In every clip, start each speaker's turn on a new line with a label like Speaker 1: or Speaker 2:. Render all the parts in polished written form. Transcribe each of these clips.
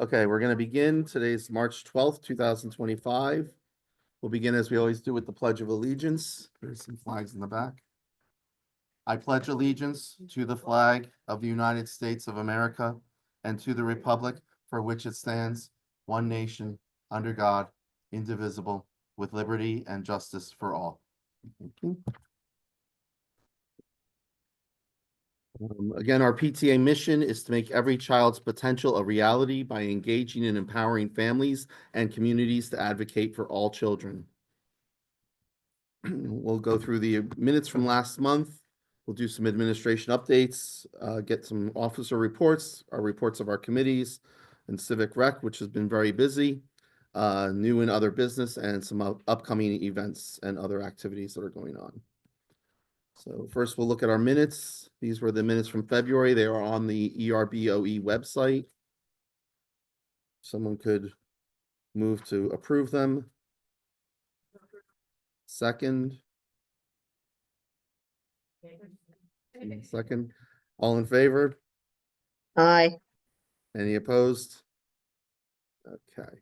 Speaker 1: Okay, we're going to begin. Today's March 12th, 2025. We'll begin as we always do with the Pledge of Allegiance. There's some flags in the back. I pledge allegiance to the flag of the United States of America and to the republic for which it stands, one nation, under God, indivisible, with liberty and justice for all. Thank you. Again, our PTA mission is to make every child's potential a reality by engaging and empowering families and communities to advocate for all children. We'll go through the minutes from last month. We'll do some administration updates, get some officer reports, our reports of our committees, and Civic Rec, which has been very busy, new and other business, and some upcoming events and other activities that are going on. So first, we'll look at our minutes. These were the minutes from February. They are on the ERBOE website. Someone could move to approve them. Second. Second. All in favor?
Speaker 2: Aye.
Speaker 1: Any opposed? Okay.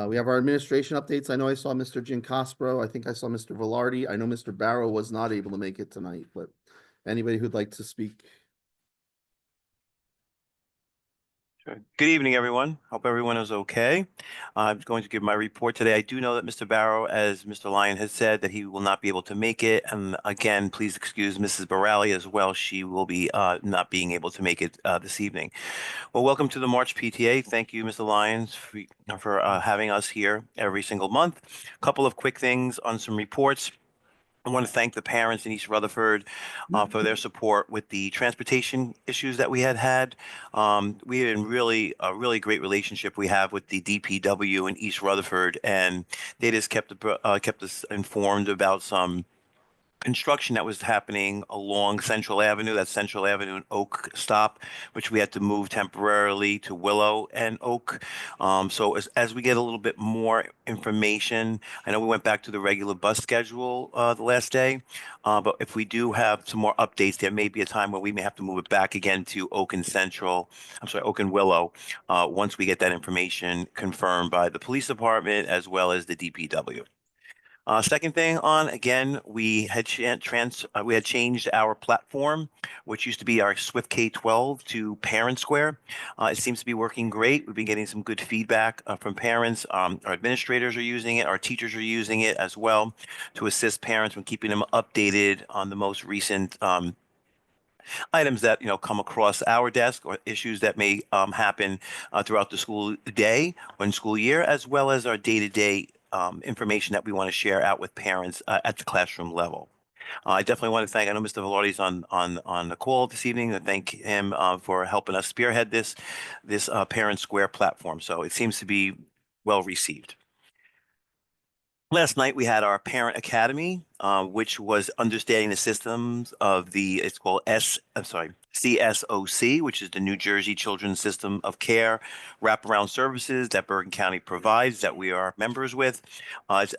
Speaker 1: We have our administration updates. I know I saw Mr. Giancospro. I think I saw Mr. Velarde. I know Mr. Barrow was not able to make it tonight, but anybody who'd like to speak?
Speaker 3: Sure. Good evening, everyone. Hope everyone is okay. I'm going to give my report today. I do know that Mr. Barrow, as Mr. Lyon has said, that he will not be able to make it. And again, please excuse Mrs. Borelli as well. She will be not being able to make it this evening. Well, welcome to the March PTA. Thank you, Mr. Lyons, for having us here every single month. A couple of quick things on some reports. I want to thank the parents in East Rutherford for their support with the transportation issues that we had. We had a really great relationship we have with the DPW in East Rutherford, and they just kept us informed about some construction that was happening along Central Avenue, that Central Avenue and Oak stop, which we had to move temporarily to Willow and Oak. So as we get a little bit more information, I know we went back to the regular bus schedule the last day, but if we do have some more updates, there may be a time where we may have to move it back again to Oak and Oak and Willow, once we get that information confirmed by the police department as well as the DPW. Second thing again, we had changed our platform, which used to be our Swift K-12 to Parent Square. It seems to be working great. We've been getting some good feedback from parents. Our administrators are using it. Our teachers are using it as well to assist parents when keeping them updated on the most recent items that come across our desk or issues that may happen throughout the school day or in school year, as well as our day-to-day information that we want to share out with parents at the classroom level. I definitely want to thank, I know Mr. Velarde's on the call this evening, to thank him for helping us spearhead this Parent Square platform. So it seems to be well received. Last night we had our Parent Academy, which was understanding the systems of it's called CSOC, which is the New Jersey Children's System of Care wraparound services that Bergen County provides that we are members with. It's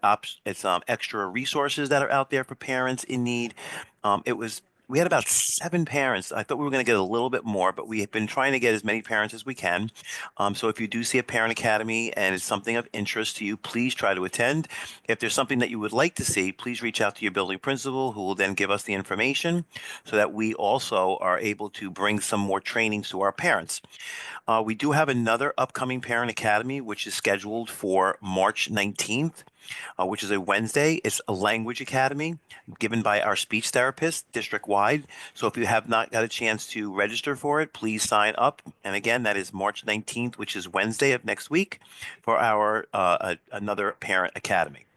Speaker 3: extra resources that are out there for parents in need. We had about 7 parents. I thought we were going to get a little bit more, but we have been trying to get as many parents as we can. So if you do see a Parent Academy and it's something of interest to you, please try to attend. If there's something that you would like to see, please reach out to your building principal, who will then give us the information so that we also are able to bring some more trainings to our parents. We do have another upcoming Parent Academy, which is scheduled for March 19th. Which is a Wednesday. It's a language academy given by our speech therapist district-wide. So if you have not got a chance to register for it, please sign up. And again, that is March 19th, which is Wednesday of next week, for our another Parent Academy.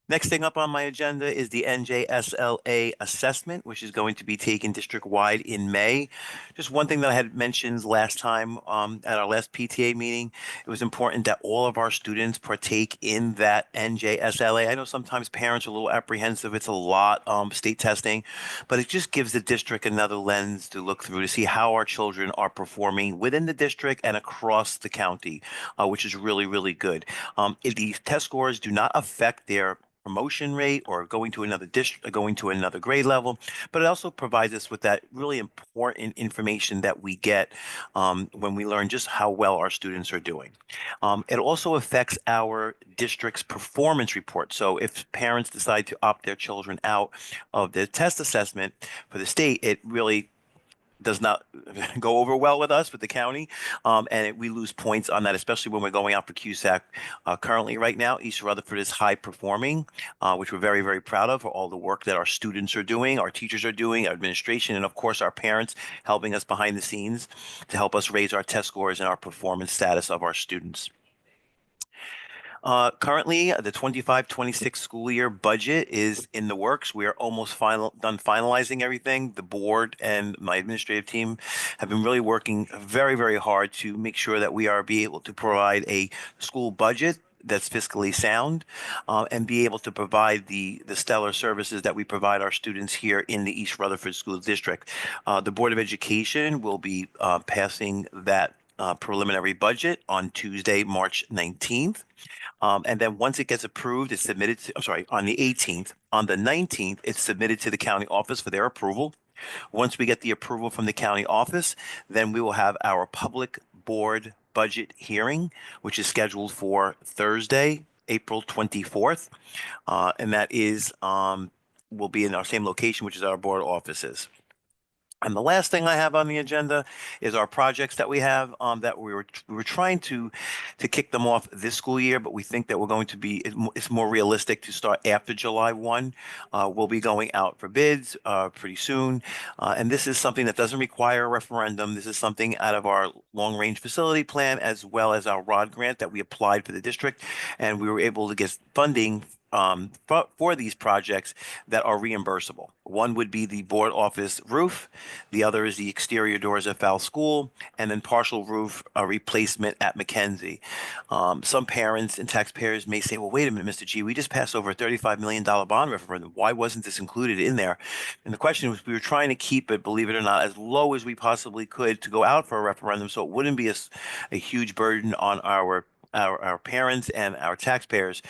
Speaker 3: Next thing up on my agenda is the NJSLA assessment, which is going to be taken district-wide in May. Just one thing that I had mentioned last time at our last PTA meeting, it was important that all of our students partake in that NJSLA. I know sometimes parents are a little apprehensive. It's a lot state testing, but it just gives the district another lens to look through to see how our children are performing within the district and across the county, which is really, really good. If these test scores do not affect their promotion rate or going to another district, going to another grade level, but it also provides us with that really important information that we get when we learn just how well our students are doing. It also affects our district's performance report. So if parents decide to opt their children out of the test assessment for the state, it really does not go over well with us, with the county, we lose points on that, especially when we're going out for CUSAC. Currently, right now, East Rutherford is high performing, which we're very, very proud of for all the work that our students are doing, our teachers are doing, our administration, and of course, our parents helping us behind the scenes to help us raise our test scores and our performance status of our students. Currently, the 25-26 school year budget is in the works. We are almost done finalizing everything. The board and my administrative team have been really working very, very hard to make sure that we are be able to provide a school budget that's fiscally sound and be able to provide the stellar services that we provide our students here in the East Rutherford School District. The Board of Education will be passing that preliminary budget on Tuesday, March 19th. And then once it gets approved, it's submitted to, I'm sorry, on the 18th. On the 19th, it's submitted to the county office for their approval. Once we get the approval from the county office, then we will have our public board budget hearing, which is scheduled for Thursday, April 24th. And that is, will be in our same location, which is our board offices. And the last thing I have on the agenda is our projects that we have that we were trying to kick them off this school year, but we think that we're going to be it's more realistic to start after July 1. We'll be going out for bids pretty soon, and this is something that doesn't require a referendum. This is something out of our long range facility plan as well as our ROD grant that we applied for the district, and we were able to get funding for these projects that are reimbursable. One would be the board office roof, the other is the exterior doors at Fowl School, and then partial roof replacement at Mackenzie. Some parents and taxpayers may say, well, wait a minute, Mr. G, we just passed over a $35 million bond referendum. Why wasn't this included in there? And the question was, we were trying to keep it, believe it or not, as low as we possibly could to go out for a referendum so it wouldn't be a huge burden on our parents and our taxpayers.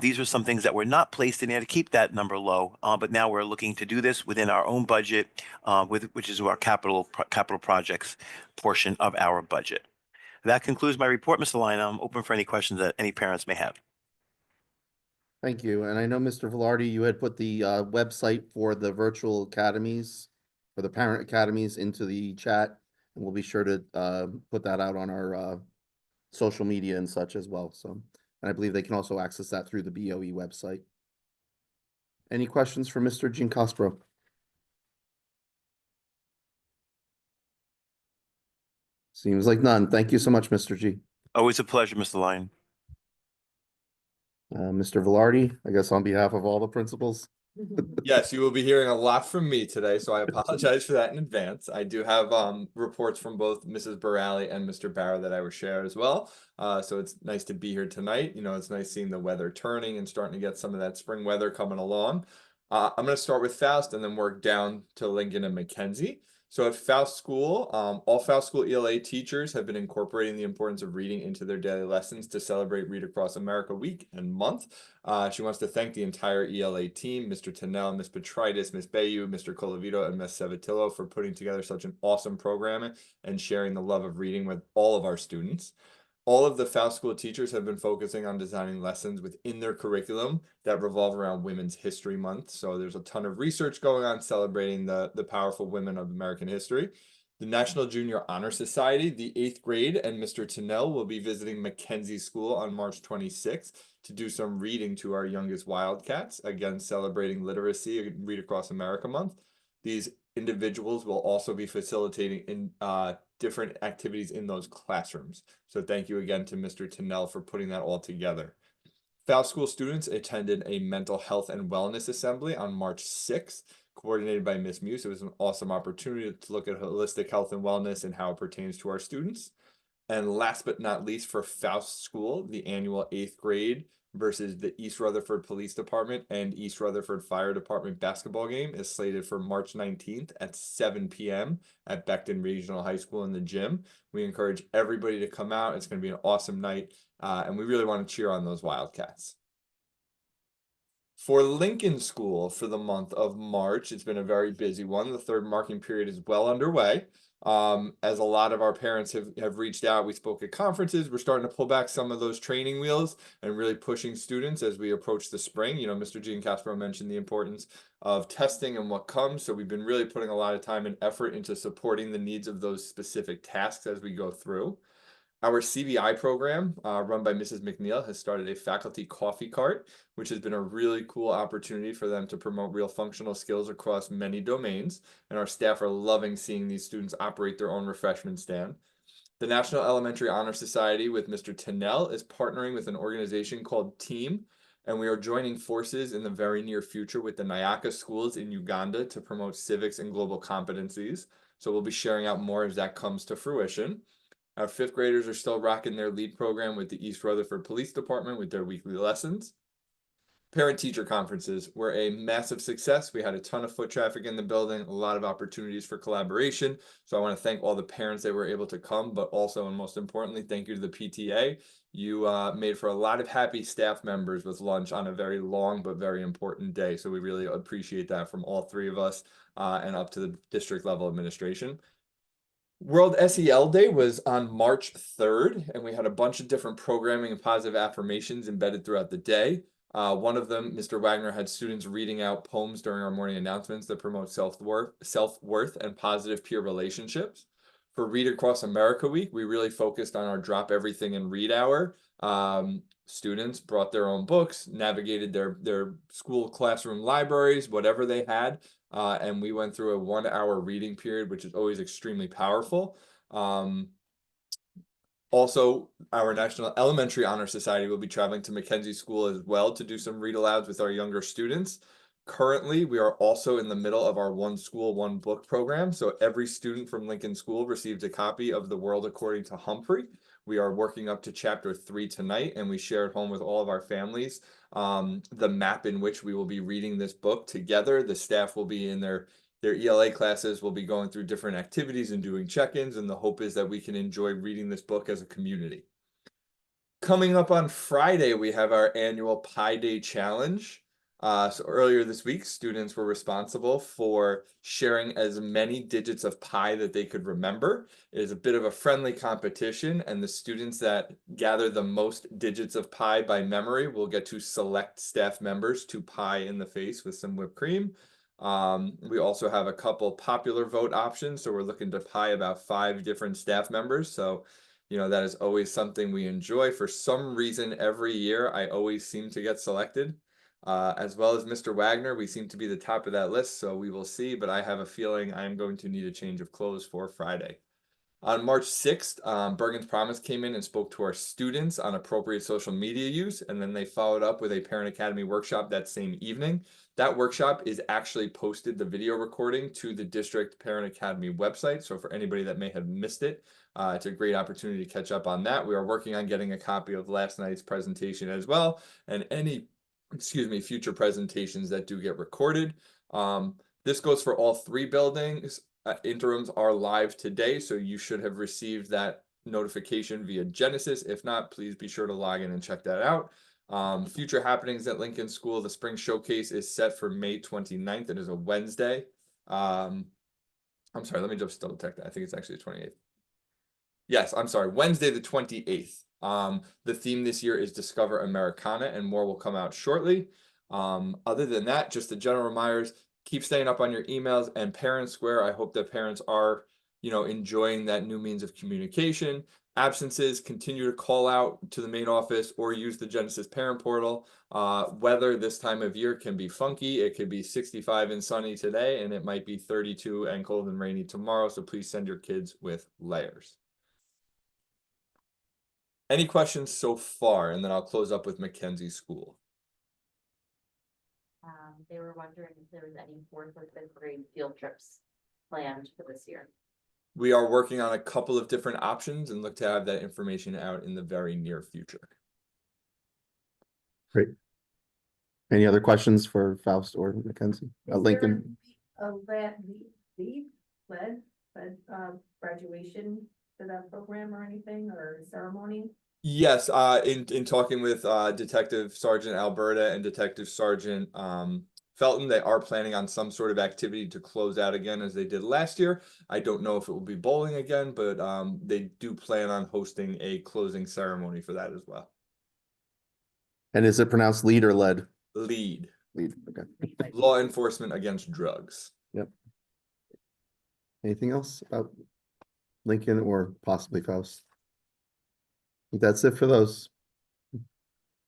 Speaker 3: These are some things that were not placed in there to keep that number low, but now we're looking to do this within our own budget, which is our capital projects portion of our budget. That concludes my report, Mr. Lyon. I'm open for any questions that any parents may have.
Speaker 1: Thank you. And I know, Mr. Velarde, you had put the website for the virtual academies, for the parent academies into the chat, and we'll be sure to put that out on our social media and such as well. So, and I believe they can also access that through the BOE website. Any questions for Mr. Giancastro? Seems like none. Thank you so much, Mr. G.
Speaker 3: Always a pleasure, Mr. Lyon.
Speaker 1: Mr. Velarde, I guess on behalf of all the principals.
Speaker 2: Yes, you will be hearing a lot from me today, so I apologize for that in advance. I do have reports from both Mrs. Borali and Mr. Barrow that I will share as well. So it's nice to be here tonight. You know, it's nice seeing the weather turning and starting to get some of that spring weather coming along. I'm going to start with Faust and then work down to Lincoln and Mackenzie. So at Faust School, all Faust School ELA teachers have been incorporating the importance of reading into their daily lessons to celebrate Read Across America Week and month. She wants to thank the entire ELA team, Mr. Tennell, Ms. Petritis, Ms. Bayu, Mr. Colavito, and Ms. Savitillo for putting together such an awesome program and sharing the love of reading with all of our students. All of the Faust School teachers have been focusing on designing lessons within their curriculum that revolve around Women's History Month. So there's a ton of research going on celebrating the powerful women of American history. The National Junior Honor Society, the 8th grade, and Mr. Tennell will be visiting Mackenzie School on March 26th to do some reading to our youngest Wildcats, again celebrating literacy and Read Across America Month. These individuals will also be facilitating in different activities in those classrooms. So thank you again to Mr. Tennell for putting that all together. Faust School students attended a mental health and wellness assembly on March 6th, coordinated by Ms. Muse. It was an awesome opportunity to look at holistic health and wellness and how it pertains to our students. And last but not least, for Faust School, the annual 8th grade versus the East Rutherford Police Department and East Rutherford Fire Department basketball game is slated for March 19th at 7 p.m. at Beckton Regional High School in the gym. We encourage everybody to come out. It's going to be an awesome night, and we really want to cheer on those Wildcats. For Lincoln School for the month of March, it's been a very busy one. The third marking period is well underway. As a lot of our parents have reached out, we spoke at conferences. We're starting to pull back some of those training wheels and really pushing students as we approach the spring. You know, Mr. Giancastro mentioned the importance of testing and what comes. So we've been really putting a lot of time and effort into supporting the needs of those specific tasks as we go through. Our CBI program, run by Mrs. McNeil, has started a faculty coffee cart, which has been a really cool opportunity for them to promote real functional skills across many domains. And our staff are loving seeing these students operate their own refreshment stand. The National Elementary Honor Society with Mr. Tennell is partnering with an organization called TEAM, and we are joining forces in the very near future with the Nyaka schools in Uganda to promote civics and global competencies. So we'll be sharing out more as that comes to fruition. Our fifth graders are still rocking their lead program with the East Rutherford Police Department with their weekly lessons. Parent-teacher conferences were a massive success. We had a ton of foot traffic in the building, a lot of opportunities for collaboration. So I want to thank all the parents that were able to come, but also, and most importantly, thank you to the PTA. You made for a lot of happy staff members with lunch on a very long but very important day. So we really appreciate that from all three of us and up to the district level administration. World SEL Day was on March 3rd, and we had a bunch of different programming and positive affirmations embedded throughout the day. One of them, Mr. Wagner, had students reading out poems during our morning announcements that promote self-worth and positive peer relationships. For Read Across America Week, we really focused on our Drop Everything and Read Hour. Students brought their own books, navigated their school classroom libraries, whatever they had. And we went through a 1 hour reading period, which is always extremely powerful. Also, our National Elementary Honor Society will be traveling to Mackenzie School as well to do some read alouds with our younger students. Currently, we are also in the middle of our One School, One Book program. So every student from Lincoln School received a copy of The World According to Humphrey. We are working up to chapter 3 tonight, and we share at home with all of our families the map in which we will be reading this book together. The staff will be in their ELA classes, will be going through different activities and doing check-ins, and the hope is that we can enjoy reading this book as a community. Coming up on Friday, we have our annual Pi Day Challenge. So earlier this week, students were responsible for sharing as many digits of pi that they could remember. It is a bit of a friendly competition, and the students that gather the most digits of pi by memory will get to select staff members to pie in the face with some whipped cream. We also have a couple popular vote options, so we're looking to pie about 5 different staff members. So you know, that is always something we enjoy. For some reason, every year, I always seem to get selected. As well as Mr. Wagner, we seem to be the top of that list, so we will see, but I have a feeling I'm going to need a change of clothes for Friday. On March 6th, Bergen's Promise came in and spoke to our students on appropriate social media use, and then they followed up with a Parent Academy workshop that same evening. That workshop is actually posted, the video recording, to the District Parent Academy website, so for anybody that may have missed it, it's a great opportunity to catch up on that. We are working on getting a copy of last night's presentation as well, and any future presentations that do get recorded. This goes for all 3 buildings. Interims are live today, so you should have received that notification via Genesis. If not, please be sure to log in and check that out. Future happenings at Lincoln School. The Spring Showcase is set for May 29th. It is a Wednesday. I'm sorry, let me just double check that. I think it's actually the 28th. Yes, I'm sorry, Wednesday the 28th. The theme this year is Discover Americana, and more will come out shortly. Other than that, just the general reminders, keep staying up on your emails, and Parent Square, I hope that parents are, you know, enjoying that new means of communication. Absences, continue to call out to the main office or use the Genesis Parent Portal. Weather this time of year can be funky. It could be 65 and sunny today, and it might be 32 and cold and rainy tomorrow, so please send your kids with layers. Any questions so far? And then I'll close up with Mackenzie School.
Speaker 4: They were wondering if there was any 4th or 5th grade field trips planned for this year.
Speaker 2: We are working on a couple of different options and look to have that information out in the very near future.
Speaker 1: Great. Any other questions for Faust or Mackenzie? Lincoln?
Speaker 5: Led graduation for that program or anything, or ceremony?
Speaker 2: Yes, in talking with Detective Sergeant Alberta and Detective Sergeant Felton, they are planning on some sort of activity to close out again as they did last year. I don't know if it will be bowling again, but they do plan on hosting a closing ceremony for that as well.
Speaker 1: And is it pronounced lead or led?
Speaker 2: Lead,
Speaker 1: Lead, okay.
Speaker 2: law enforcement against drugs.
Speaker 1: Yep. Anything else about Lincoln or possibly Faust? I think that's it for those.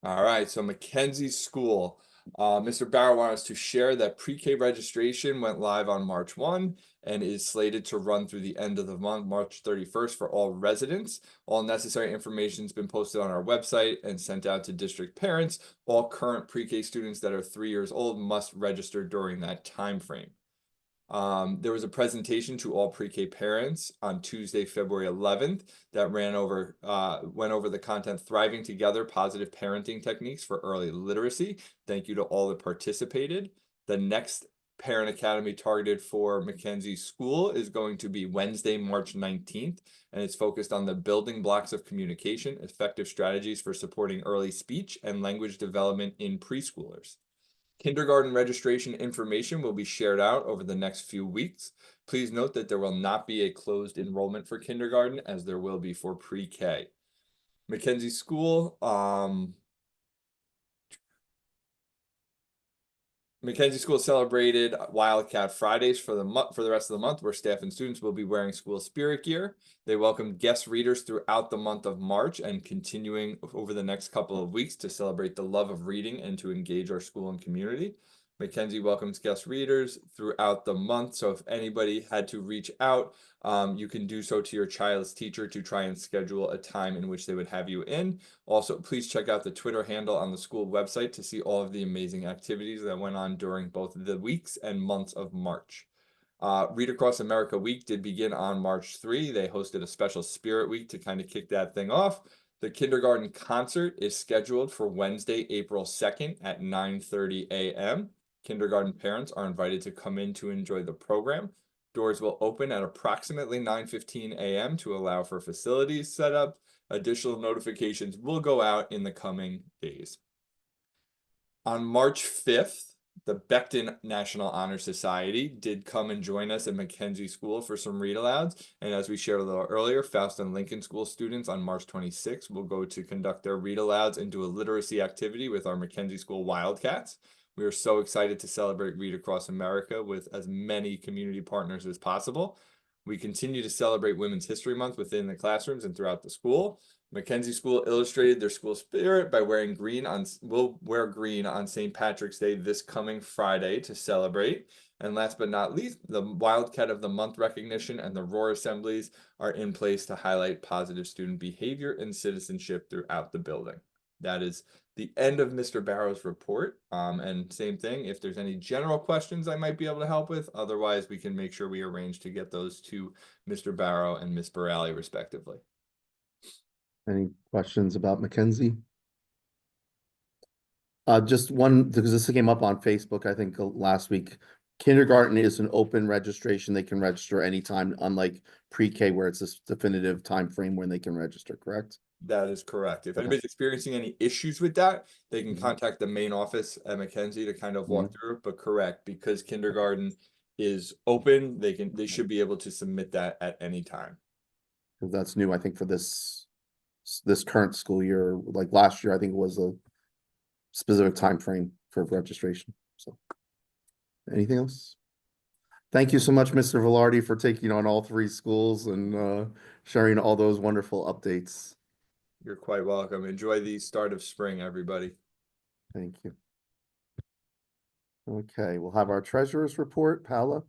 Speaker 2: All right, so Mackenzie School. Mr. Barrow wants us to share that pre-K registration went live on March 1 and is slated to run through the end of the month, March 31st, for all residents. All necessary information has been posted on our website and sent out to district parents. All current pre-K students that are 3 years old must register during that time frame. There was a presentation to all pre-K parents on Tuesday, February 11th that went over the content Thriving Together, Positive Parenting Techniques for Early Literacy. Thank you to all that participated. The next Parent Academy targeted for Mackenzie School is going to be Wednesday, March 19th, and it's focused on the building blocks of communication, effective strategies for supporting early speech and language development in preschoolers. Kindergarten registration information will be shared out over the next few weeks. Please note that there will not be a closed enrollment for kindergarten as there will be for pre-K. Mackenzie School, Mackenzie School celebrated Wildcat Fridays for the rest of the month, where staff and students will be wearing school spirit gear. They welcomed guest readers throughout the month of March and continuing over the next couple of weeks to celebrate the love of reading and to engage our school and community. Mackenzie welcomes guest readers throughout the month, so if anybody had to reach out, you can do so to your child's teacher to try and schedule a time in which they would have you in. Also, please check out the Twitter handle on the school website to see all of the amazing activities that went on during both the weeks and months of March. Read Across America Week did begin on March 3. They hosted a special Spirit Week to kind of kick that thing off. The kindergarten concert is scheduled for Wednesday, April 2nd at 9:30 a.m. Kindergarten parents are invited to come in to enjoy the program. Doors will open at approximately 9:15 a.m. to allow for facilities setup. Additional notifications will go out in the coming days. On March 5th, the Becton National Honor Society did come and join us at Mackenzie School for some read-alouds. And as we shared a little earlier, Faust and Lincoln School students on March 26th will go to conduct their read-alouds and do a literacy activity with our Mackenzie School Wildcats. We are so excited to celebrate Read Across America with as many community partners as possible. We continue to celebrate Women's History Month within the classrooms and throughout the school. Mackenzie School illustrated their school spirit by will wear green on St. Patrick's Day this coming Friday to celebrate. And last but not least, the Wildcat of the Month recognition and the Roar Assemblies are in place to highlight positive student behavior and citizenship throughout the building. That is the end of Mr. Barrow's report. And same thing, if there's any general questions I might be able to help with, otherwise we can make sure we arrange to get those to Mr. Barrow and Ms. Borelli respectively.
Speaker 1: Any questions about Mackenzie? Just one, because this came up on Facebook, I think last week. Kindergarten is an open registration. They can register anytime, unlike pre-K where it's this definitive time frame when they can register, correct?
Speaker 2: That is correct. If
Speaker 1: Okay.
Speaker 2: anybody's experiencing any issues with that, they can
Speaker 1: Mhm.
Speaker 2: contact the main office at Mackenzie to kind of walk through it. But correct, because kindergarten is open, they should be able to submit that at any time.
Speaker 1: Because that's new, I think, for this current school year. Like last year, I think it was a specific time frame for registration. So, anything else? Thank you so much, Mr. Velarde, for taking on all three schools and sharing all those wonderful updates.
Speaker 2: You're quite welcome. Enjoy the start of spring, everybody.
Speaker 1: Thank you. Okay, we'll have our treasurer's report, Paula.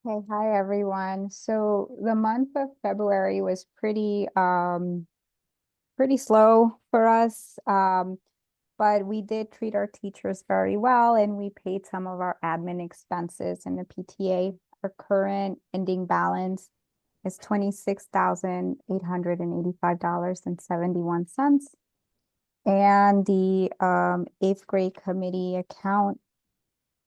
Speaker 5: Okay, hi everyone. So the month of February was pretty slow for us. But we did treat our teachers very well and we paid some of our admin expenses in the PTA. Our current ending balance is $26,885.71. And the 8th grade committee account,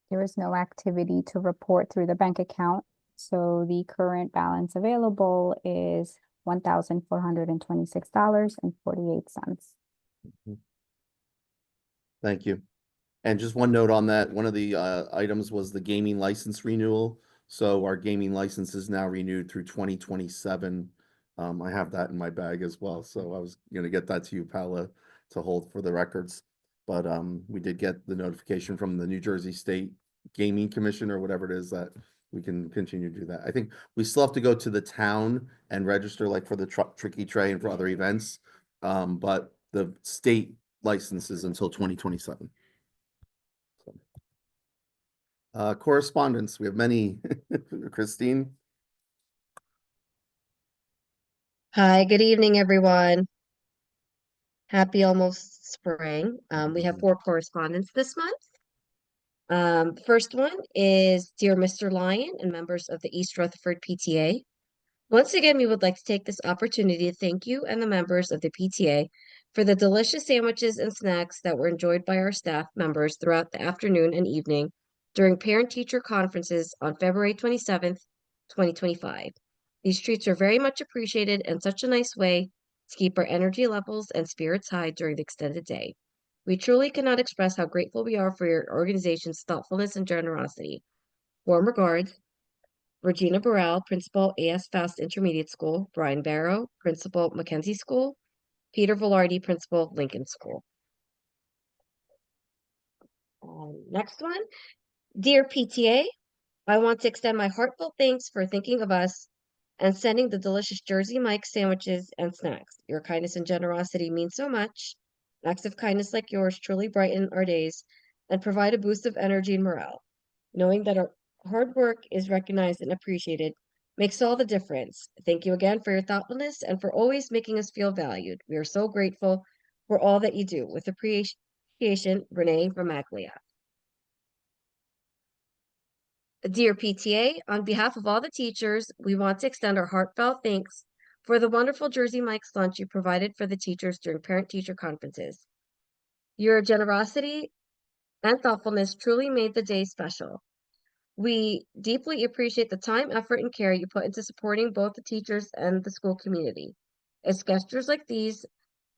Speaker 5: there is no activity to report through the bank account. So the current balance available is $1,426.48.
Speaker 1: Thank you. And just one note on that, one of the items was the gaming license renewal. So our gaming license is now renewed through 2027. I have that in my bag as well. So I was gonna get that to you, Paula, to hold for the records. But we did get the notification from the New Jersey State Gaming Commission or whatever it is that we can continue to do that. I think we still have to go to the town and register like for the Tricky Tray and for other events. But the state license is until 2027. Correspondence, we have many. Christine?
Speaker 6: Hi, good evening, everyone. Happy almost spring. We have 4 correspondents this month. First one is Dear Mr. Lyon and members of the East Rutherford PTA. Once again, we would like to take this opportunity to thank you and the members of the PTA for the delicious sandwiches and snacks that were enjoyed by our staff members throughout the afternoon and evening during parent-teacher conferences on February 27th, 2025. These treats are very much appreciated and such a nice way to keep our energy levels and spirits high during the extended day. We truly cannot express how grateful we are for your organization's thoughtfulness and generosity. Warm regards, Regina Burrell, Principal A.S. Faust Intermediate School, Brian Barrow, Principal Mackenzie School, Peter Velarde, Principal Lincoln School. Next one, Dear PTA, I want to extend my heartfelt thanks for thinking of us and sending the delicious Jersey Mike's sandwiches and snacks. Your kindness and generosity mean so much. Acts of kindness like yours truly brighten our days and provide a boost of energy and morale. Knowing that our hard work is recognized and appreciated makes all the difference. Thank you again for your thoughtfulness and for always making us feel valued. We are so grateful for all that you do. With appreciation, Renee Ramaglia. Dear PTA, on behalf of all the teachers, we want to extend our heartfelt thanks for the wonderful Jersey Mike's lunch you provided for the teachers during parent-teacher conferences. Your generosity and thoughtfulness truly made the day special. We deeply appreciate the time, effort, and care you put into supporting both the teachers and the school community. It's gestures like these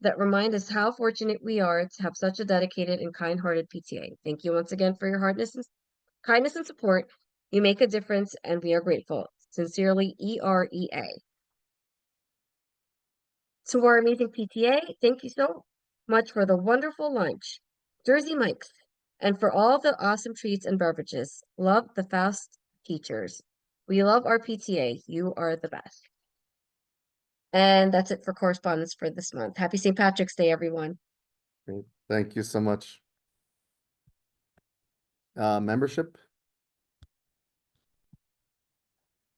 Speaker 6: that remind us how fortunate we are to have such a dedicated and kind-hearted PTA. Thank you once again for your kindness and support. You make a difference, and we are grateful. Sincerely, EREA. To our amazing PTA, thank you so much for the wonderful lunch, Jersey Mike's, and for all the awesome treats and beverages. Love the Faust teachers. We love our PTA. You are the best. And that's it for correspondence for this month. Happy St. Patrick's Day, everyone.
Speaker 1: Great. Thank you so much. Membership?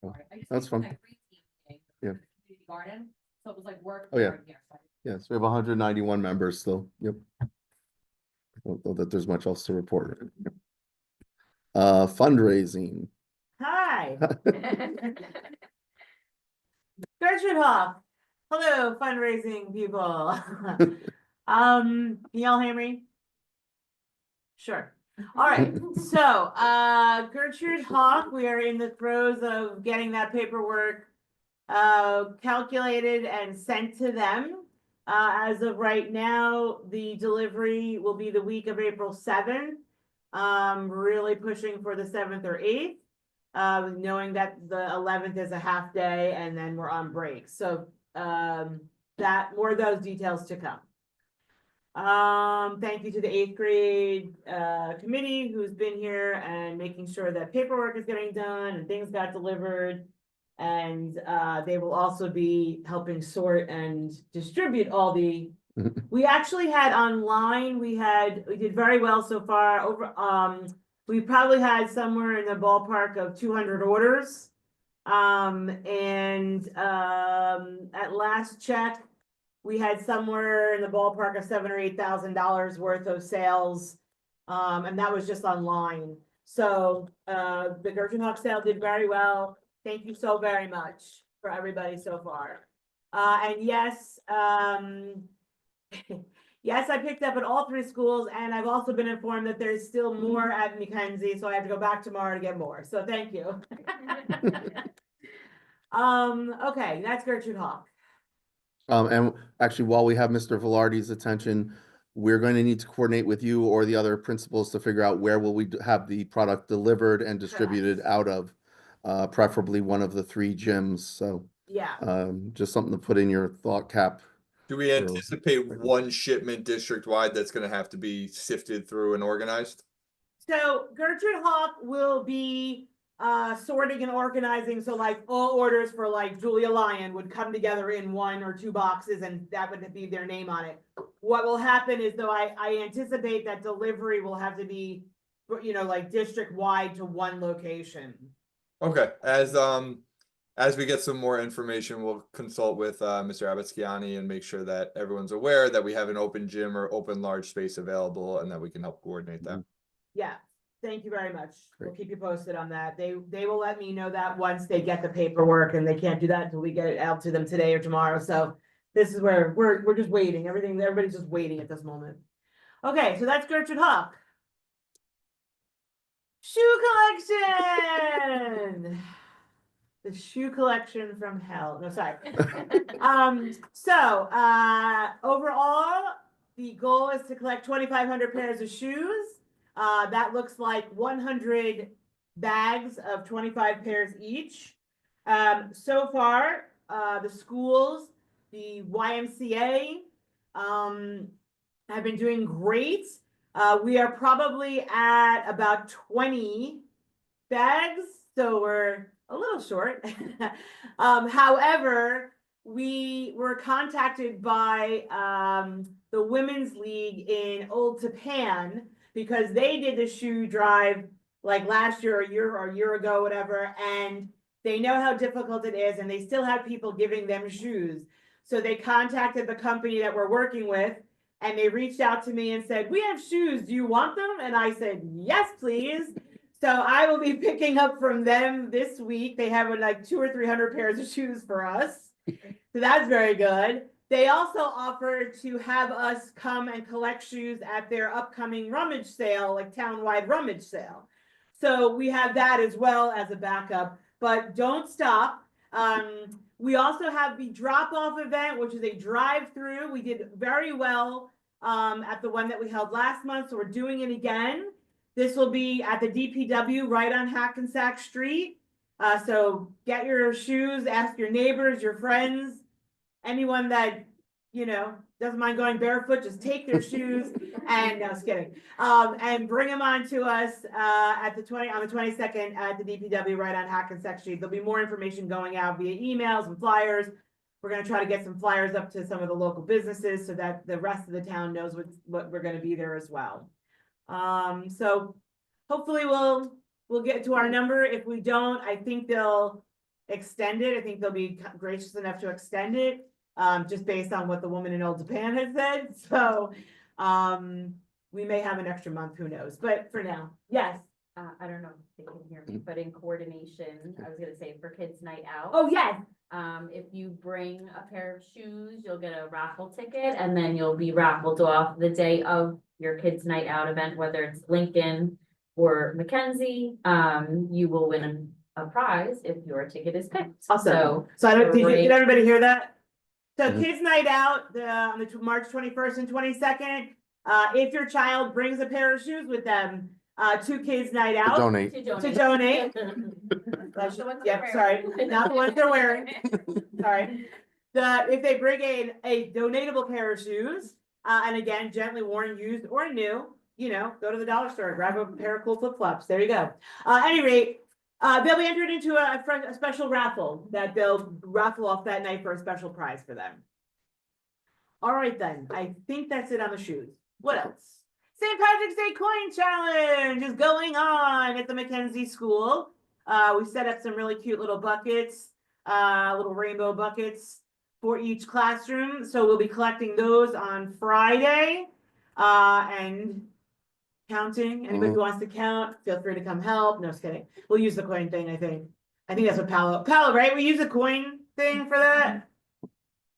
Speaker 1: Oh, that's fun. Yeah.
Speaker 7: Garden, so it was like work.
Speaker 1: Oh, yeah.
Speaker 7: here, here, so
Speaker 1: Yes, we have 191 members still. Yep. Don't know that there's much else to report. Fundraising.
Speaker 7: Hi. Gertrude Hoff. Hello, fundraising people. Can y'all hear me? Sure. All right. So, Gertrude Hoff, we are in the throes of getting that paperwork calculated and sent to them. As of right now, the delivery will be the week of April 7th. Really pushing for the 7th or 8th. Knowing that the 11th is a half day and then we're on break. So that more of those details to come. Thank you to the 8th grade committee who's been here and making sure that paperwork is getting done and things got delivered. And they will also be helping sort and distribute all the we actually had online, we did very well so far. We probably had somewhere in the ballpark of 200 orders. At last check, we had somewhere in the ballpark of $7,000 or $8,000 worth of sales. And that was just online. So the Gertrude Hoff sale did very well. Thank you so very much for everybody so far. And yes, yes, I picked up at all 3 schools, and I've also been informed that there's still more at Mackenzie, so I have to go back tomorrow to get more. So thank you. Okay, that's Gertrude Hoff.
Speaker 1: And actually, while we have Mr. Velarde's attention, we're going to need to coordinate with you or the other principals to figure out where will we have the product delivered and distributed out of, preferably one of the 3 gyms. So,
Speaker 7: Yeah,
Speaker 1: just something to put in your thought cap.
Speaker 2: Do we anticipate one shipment district-wide that's gonna have to be sifted through and organized?
Speaker 7: so Gertrude Hawk will be sorting and organizing, so like all orders for like Julia Lyon would come together in 1 or 2 boxes and that would be their name on it. What will happen is though I anticipate that delivery will have to be, you know, like district wide to 1 location.
Speaker 2: Okay, as we get some more information, we'll consult with Mr. Abitskiani and make sure that everyone's aware that we have an open gym or open large space available and that we can help coordinate that.
Speaker 7: Yeah, thank you very much. We'll
Speaker 1: Great.
Speaker 7: keep you posted on that. They will let me know that once they get the paperwork, and they can't do that until we get it out to them today or tomorrow. So this is where we're just waiting. Everybody's just waiting at this moment. Okay, so that's Gertrude Hawk. Shoe collection. The shoe collection from hell. No, sorry. Overall, the goal is to collect 2,500 pairs of shoes. That looks like 100 bags of 25 pairs each. So far, the schools, the YMCA, have been doing great. We are probably at about 20 bags, so we're a little short. However, we were contacted by the Women's League in Old Japan because they did the shoe drive like last year or a year ago, whatever, and they know how difficult it is, and they still have people giving them shoes. So they contacted the company that we're working with, and they reached out to me and said, "We have shoes. Do you want them?" And I said, "Yes, please." So I will be picking up from them this week. They have like 200 or 300 pairs of shoes for us. So that's very good. They also offered to have us come and collect shoes at their upcoming rummage sale, like townwide rummage sale. So we have that as well as a backup, but don't stop. We also have the drop-off event, which is a drive-through. We did very well at the one that we held last month, so we're doing it again. This will be at the DPW right on Hackensack Street. So get your shoes, ask your neighbors, your friends, anyone that, you know, doesn't mind going barefoot, just take their shoes and no, I was kidding. And bring them on to us on the 22nd at the DPW right on Hackensack Street. There'll be more information going out via emails and flyers. We're going to try to get some flyers up to some of the local businesses so that the rest of the town knows what we're going to be there as well. So hopefully we'll get to our number. If we don't, I think they'll extend it. I think they'll be gracious enough to extend it, just based on what the woman in Old Japan has said. So, we may have an extra month, who knows, but for now, yes.
Speaker 4: I don't know if they can hear me, but in coordination, I was gonna say for kids' night out.
Speaker 7: Oh, yes.
Speaker 4: If you bring a pair of shoes, you'll get a raffle ticket, and then you'll be raffled off the day of your kids' night out event, whether it's Lincoln or Mackenzie. You will win a prize if your ticket is picked.
Speaker 7: Awesome. So I don't, did everybody hear that? So
Speaker 1: Mhm.
Speaker 7: kids' night out, on the March 21st and 22nd. If your child brings a pair of shoes with them, to kids' night out.
Speaker 1: Donate.
Speaker 7: To donate.
Speaker 4: Not the ones
Speaker 7: Yep,
Speaker 4: they're
Speaker 7: sorry,
Speaker 4: wearing.
Speaker 7: not the ones they're wearing. Sorry. If they bring a donatable pair of shoes, and again, gently worn, used or new, you know, go to the dollar store, grab a pair of cool flip-flops. There you go. At any rate, they'll be entered into a special raffle that they'll raffle off that night for a special prize for them. All right, then. I think that's it on the shoes. What else? St. Patrick's Day Coin Challenge is going on at the Mackenzie School. We set up some really cute little buckets, little rainbow buckets for each classroom. So we'll be collecting those on Friday and counting. Anybody who wants to count, feel free to come help. No, just kidding. We'll use the coin thing, I think. I think that's what Paolo, right? We use a coin thing for that?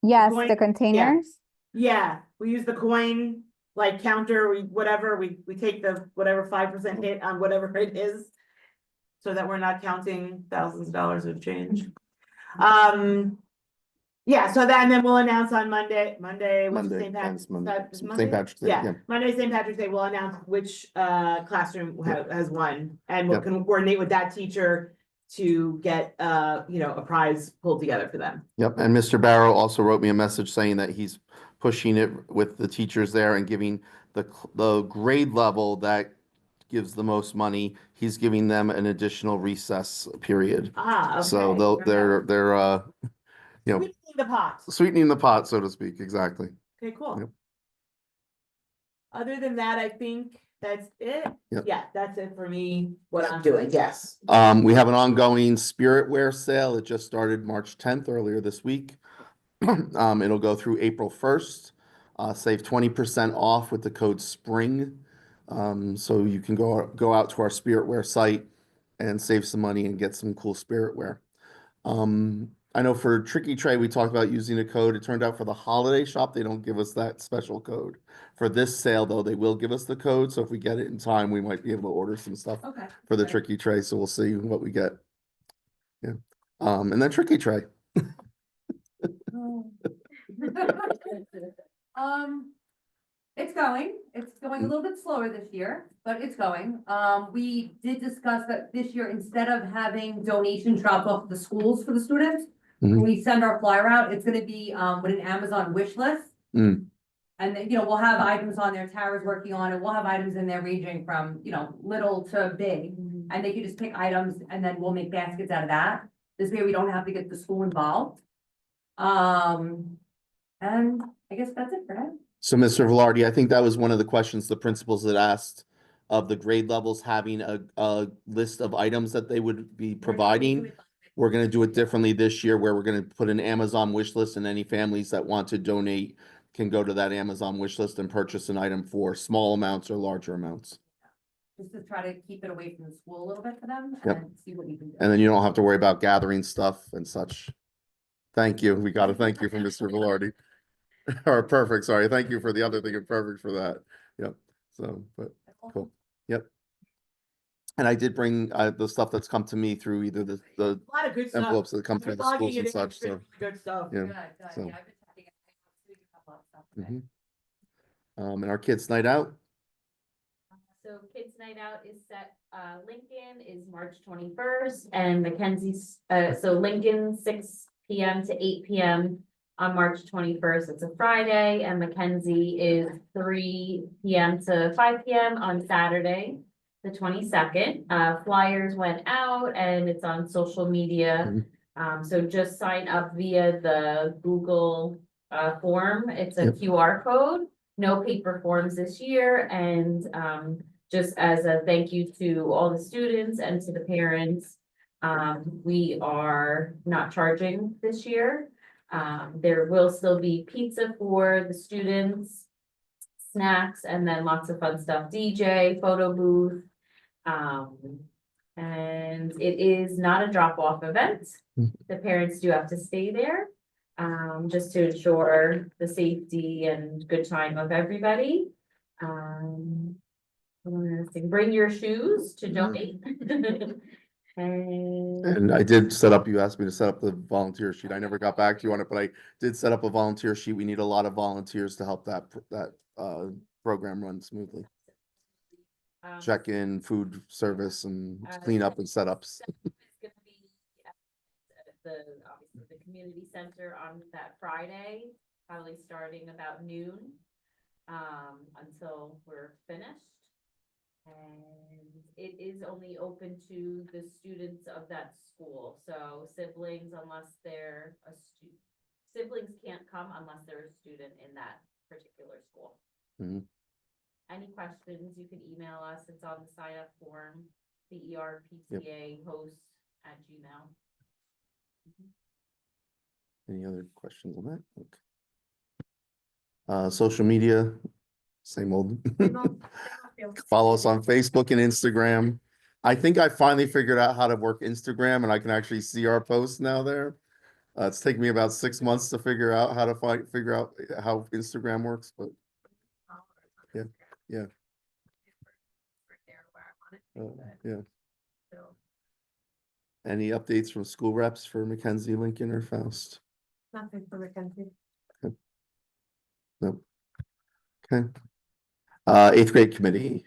Speaker 5: Yes,
Speaker 7: Coin-
Speaker 5: the containers.
Speaker 7: Yeah, we use the coin like counter, we take the whatever 5% hit on whatever it is. So that we're not counting thousands of dollars of change. Yeah, so then we'll announce on Monday, what's
Speaker 1: Monday,
Speaker 7: St. Patrick's,
Speaker 1: thanks, Monday.
Speaker 7: is
Speaker 1: St.
Speaker 7: Monday?
Speaker 1: Patrick's Day,
Speaker 7: Yeah,
Speaker 1: yeah.
Speaker 7: Monday, St. Patrick's Day, we'll announce which classroom
Speaker 1: Yep.
Speaker 7: has won. And we'll
Speaker 1: Yep.
Speaker 7: coordinate with that teacher to get a prize pulled together for them.
Speaker 1: Yep, and Mr. Barrow also wrote me a message saying that he's pushing it with the teachers there and giving the grade level that gives the most money, he's giving them an additional recess period.
Speaker 7: Ah, okay.
Speaker 1: So they're you know,
Speaker 7: Sweetening the pot.
Speaker 1: sweetening the pot, so to speak, exactly.
Speaker 7: Okay, cool.
Speaker 1: Yep.
Speaker 7: Other than that, I think that's it.
Speaker 1: Yep.
Speaker 7: Yeah, that's it for me, what I'm doing, yes.
Speaker 1: We have an ongoing spirit wear sale. It just started March 10th, earlier this week. It'll go through April 1st. Save 20% off with the code SPRING. So you can go out to our spirit wear site and save some money and get some cool spirit wear. I know for Tricky Tray, we talked about using a code. It turned out for the holiday shop, they don't give us that special code. For this sale, though, they will give us the code. So if we get it in time, we might be able to order some stuff
Speaker 8: Okay.
Speaker 1: for the
Speaker 8: Okay.
Speaker 1: Tricky Tray. So we'll see what we get. Yeah. And then Tricky Tray.
Speaker 8: Oh. It's going a little bit slower this year, but it's going. We did discuss that this year, instead of having donations dropped off at the schools for the students, when
Speaker 1: Mhm.
Speaker 8: we send our flyer out, it's gonna be, with an Amazon wish list.
Speaker 1: Mm.
Speaker 8: And then, we'll have items on there, Tara's working on it, we'll have items in there ranging from, little to big. And they can just pick items and then we'll make baskets out of that. This way we don't have to get the school involved. And I guess that's it for now.
Speaker 1: So, Mr. Velarde, I think that was one of the questions the principals had asked of the grade levels having a list of items that they would be providing. We're gonna do it differently this year where we're gonna put an Amazon wish list and any families that want to donate can go to that Amazon wish list and purchase an item for small amounts or larger amounts.
Speaker 8: Just to try to keep it away from the school a little bit for them
Speaker 1: Yep.
Speaker 8: and see what we can do.
Speaker 1: And then you don't have to worry about gathering stuff and such. Thank you. We got to thank you for Mr. Velarde. Or perfect, sorry. Thank you for the other thing and perfect for that. Yep. So, but cool. Yep. And I did bring the stuff that's come to me through either the
Speaker 7: A lot of good stuff.
Speaker 1: envelopes that come through the
Speaker 7: Logging
Speaker 1: schools
Speaker 7: it
Speaker 1: and
Speaker 7: in,
Speaker 1: such,
Speaker 7: it's really
Speaker 1: so.
Speaker 7: good stuff.
Speaker 1: Yeah.
Speaker 8: Good, good.
Speaker 1: So-
Speaker 8: Yeah, I've been checking it. I have a lot of stuff today.
Speaker 1: And our kids' night out,
Speaker 4: So Kids Night Out is set, Lincoln is March 21st and Mackenzie's, so Lincoln 6 PM to 8 PM on March 21st. It's a Friday, and Mackenzie is 3 PM to 5 PM on Saturday, the 22nd. Flyers went out and it's on social media. So just sign up via the Google form. It's a
Speaker 1: Yep.
Speaker 4: QR code. No paper forms this year, and just as a thank you to all the students and to the parents, we are not charging this year. There will still be pizza for the students, snacks, and then lots of fun stuff, DJ, photo booth. And it is not a drop-off event. The parents do have to stay there, just to ensure the safety and good time of everybody. Bring your shoes to donate.
Speaker 1: and I did set up, you asked me to set up the volunteer sheet. I never got back to you on it, but I did set up a volunteer sheet. We need a lot of volunteers to help that program run smoothly. Check-in, food service and cleanup and setups.
Speaker 4: It's gonna be at obviously the community center on that Friday, probably starting about noon, until we're finished. And it is only open to the students of that school, so siblings, unless they're siblings can't come unless they're a student in that particular school.
Speaker 1: Mhm.
Speaker 4: Any questions, you can email us, it's on the sign up form, BERPTA_hosts@gmail.com.
Speaker 1: Any other questions on that? Okay. Social media, same old. Follow us on Facebook and Instagram. I think I finally figured out how to work Instagram and I can actually see our posts now there. It's taken me about 6 months to figure out how to figure out how Instagram works, but yeah, yeah. Yeah. Any updates from school reps for Mackenzie, Lincoln, or Faust?
Speaker 8: Nothing for Mackenzie.
Speaker 1: No. Okay. Eighth grade committee.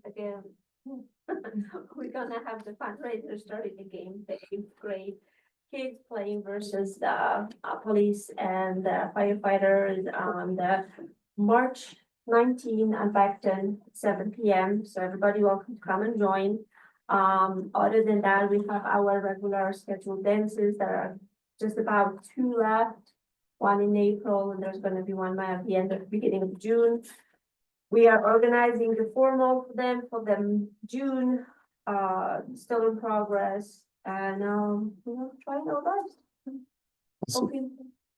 Speaker 9: Again, we're gonna have the fundraiser starting the game, the eighth grade kids playing versus the police and the firefighters on the March 19 at Beckton, 7 p.m. So everybody welcome to come and join. Other than that, we have our regular scheduled dances. There are just about 2 left. One in April, and there's gonna be one at the end of beginning of June. We are organizing the formal for them June, still in progress, and, trying our best. Hoping.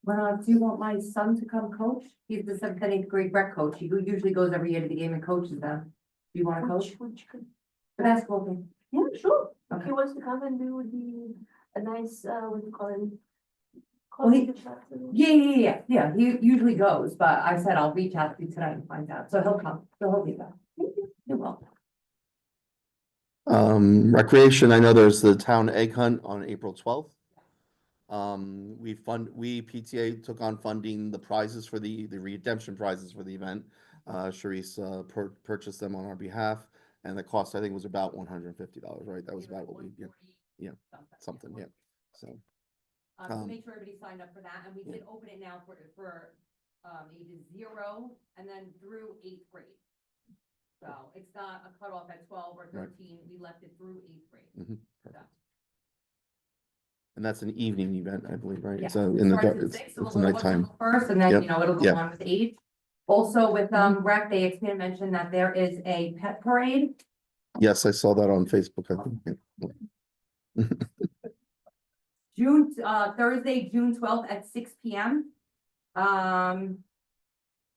Speaker 8: Well, do you want my son to come coach? He's the 7th and 8th grade rec coach. He usually goes every year to the game and coaches them. Do you want to coach? The basketball game.
Speaker 9: Yeah, sure.
Speaker 8: Okay.
Speaker 9: He wants to come and do a nice, what do you call it?
Speaker 8: Well, Yeah. He usually goes, but I said I'll reach out to you tonight and find out. So he'll come. So he'll be there. He will.
Speaker 1: Recreation, I know there's the town egg hunt on April 12th. We PTA took on funding the prizes for the redemption prizes for the event. Sharice purchased them on our behalf, and the cost I think was about $150, right? That was about what we, yeah, something, yeah. So.
Speaker 8: So make sure everybody signed up for that, and we did open it now for ages 0 and then through 8th grade. So it's not a cutoff at 12 or 13. We left it through 8th grade.
Speaker 1: Mhm. And that's an evening event, I believe, right?
Speaker 8: Yeah.
Speaker 1: So in the dark,
Speaker 8: Starts at 6, so
Speaker 1: it's
Speaker 8: a little
Speaker 1: nighttime.
Speaker 8: first, and then,
Speaker 1: Yep.
Speaker 8: it'll go
Speaker 1: Yep.
Speaker 8: on with age. Also with, rec, they expanded mentioned that there is a pet parade.
Speaker 1: Yes, I saw that on Facebook, I think. Yeah.
Speaker 8: Thursday, June 12th at 6 p.m.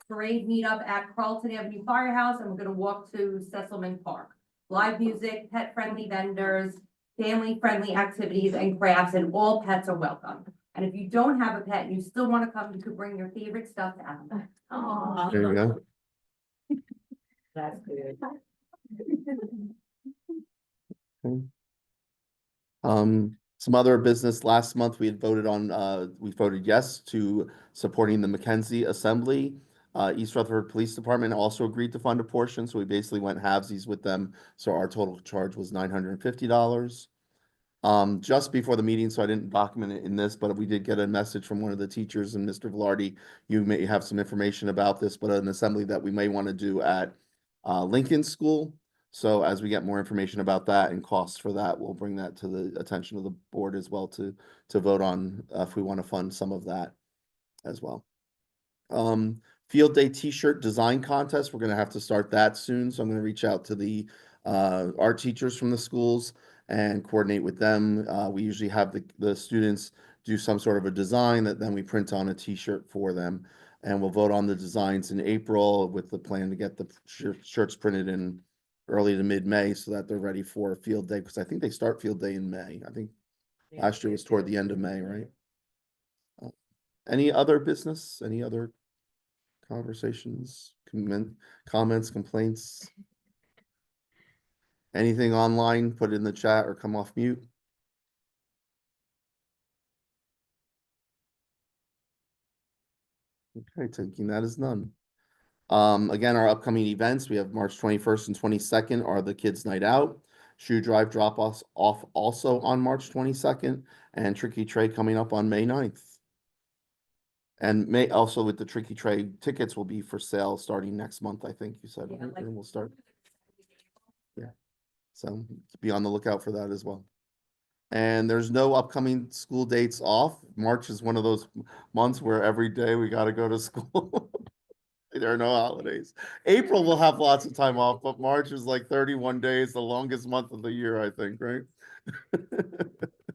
Speaker 8: Parade meetup at Carlton Avenue Firehouse, and we're gonna walk to Cecilman Park. Live music, pet-friendly vendors, family-friendly activities and crafts, and all pets are welcome. And if you don't have a pet and you still want to come, you could bring your favorite stuffed animal.
Speaker 9: Aww.
Speaker 1: There you go.
Speaker 7: That's good.
Speaker 1: Some other business, last month, we voted yes to supporting the Mackenzie Assembly. East Rutherford Police Department also agreed to fund a portion, so we basically went halvesies with them. So our total charge was $950. Just before the meeting, so I didn't document it in this, but we did get a message from one of the teachers, and Mr. Velarde, you may have some information about this, but an assembly that we may want to do at Lincoln School. So as we get more information about that and costs for that, we'll bring that to the attention of the board as well to vote on if we want to fund some of that as well. Field Day T-shirt design contest, we're going to have to start that soon. So I'm going to reach out to the art teachers from the schools and coordinate with them. We usually have the students do some sort of a design that then we print on a T-shirt for them. And we'll vote on the designs in April with the plan to get the shirts printed in early to mid-May so that they're ready for Field Day, because I think they start Field Day in May. I think last year was toward the end of May, right? Any other business? Any other conversations, comments, complaints? Anything online, put it in the chat or come off mute. Okay, taking that as none. Again, our upcoming events, we have March 21st and 22nd are the Kids Night Out. Shoe Drive drop-off also on March 22nd, and Tricky Trade coming up on May 9th. And May also with the Tricky Trade tickets will be for sale starting next month, I think you said, right? And we'll start. Yeah. So be on the lookout for that as well. And there's no upcoming school dates off. March is one of those months where every day we got to go to school. There are no holidays. April will have lots of time off, but March is like 31 days, the longest month of the year, I think, right?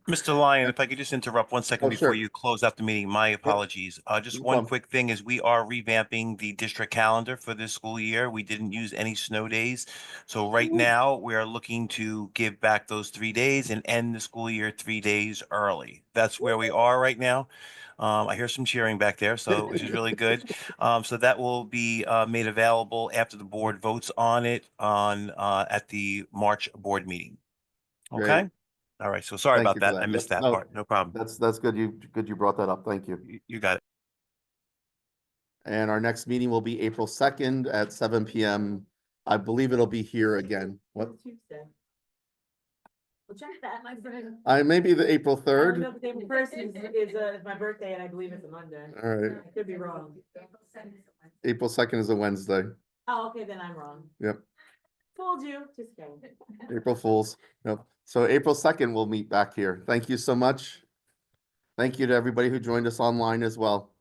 Speaker 3: Mr. Lyon, if I could just interrupt 1 second
Speaker 1: Oh,
Speaker 3: before
Speaker 1: sure.
Speaker 3: you close out the meeting, my apologies. Just
Speaker 1: No
Speaker 3: one
Speaker 1: problem.
Speaker 3: quick thing is we are revamping the district calendar for this school year. We didn't use any snow days. So right now we are looking to give back those 3 days and end the school year 3 days early. That's where we are right now. I hear some cheering back there, so which is really good. So that will be made available after the board votes on it at the March board meeting.
Speaker 1: Great.
Speaker 3: Okay? All right, so sorry
Speaker 1: Thank
Speaker 3: about
Speaker 1: you for
Speaker 3: that.
Speaker 1: that.
Speaker 3: I missed
Speaker 1: Yep.
Speaker 3: that
Speaker 1: No.
Speaker 3: part. No problem.
Speaker 1: That's good. You brought that up. Thank you.
Speaker 3: You got it.
Speaker 1: And our next meeting will be April 2nd at 7 PM. I believe it'll be here again. What?
Speaker 7: Tuesday. Well, check that, my friend.
Speaker 1: Maybe the April
Speaker 7: Oh,
Speaker 1: 3rd.
Speaker 7: no, but April 1st is my birthday and I believe it's a Monday.
Speaker 1: All right.
Speaker 7: I could be wrong.
Speaker 1: April 2nd is a Wednesday.
Speaker 7: Oh, okay, then I'm wrong.
Speaker 1: Yep.
Speaker 7: Told you, just kidding.
Speaker 1: April Fools. Yep. So April 2nd, we'll meet back here. Thank you so much. Thank you to everybody who joined us online as well.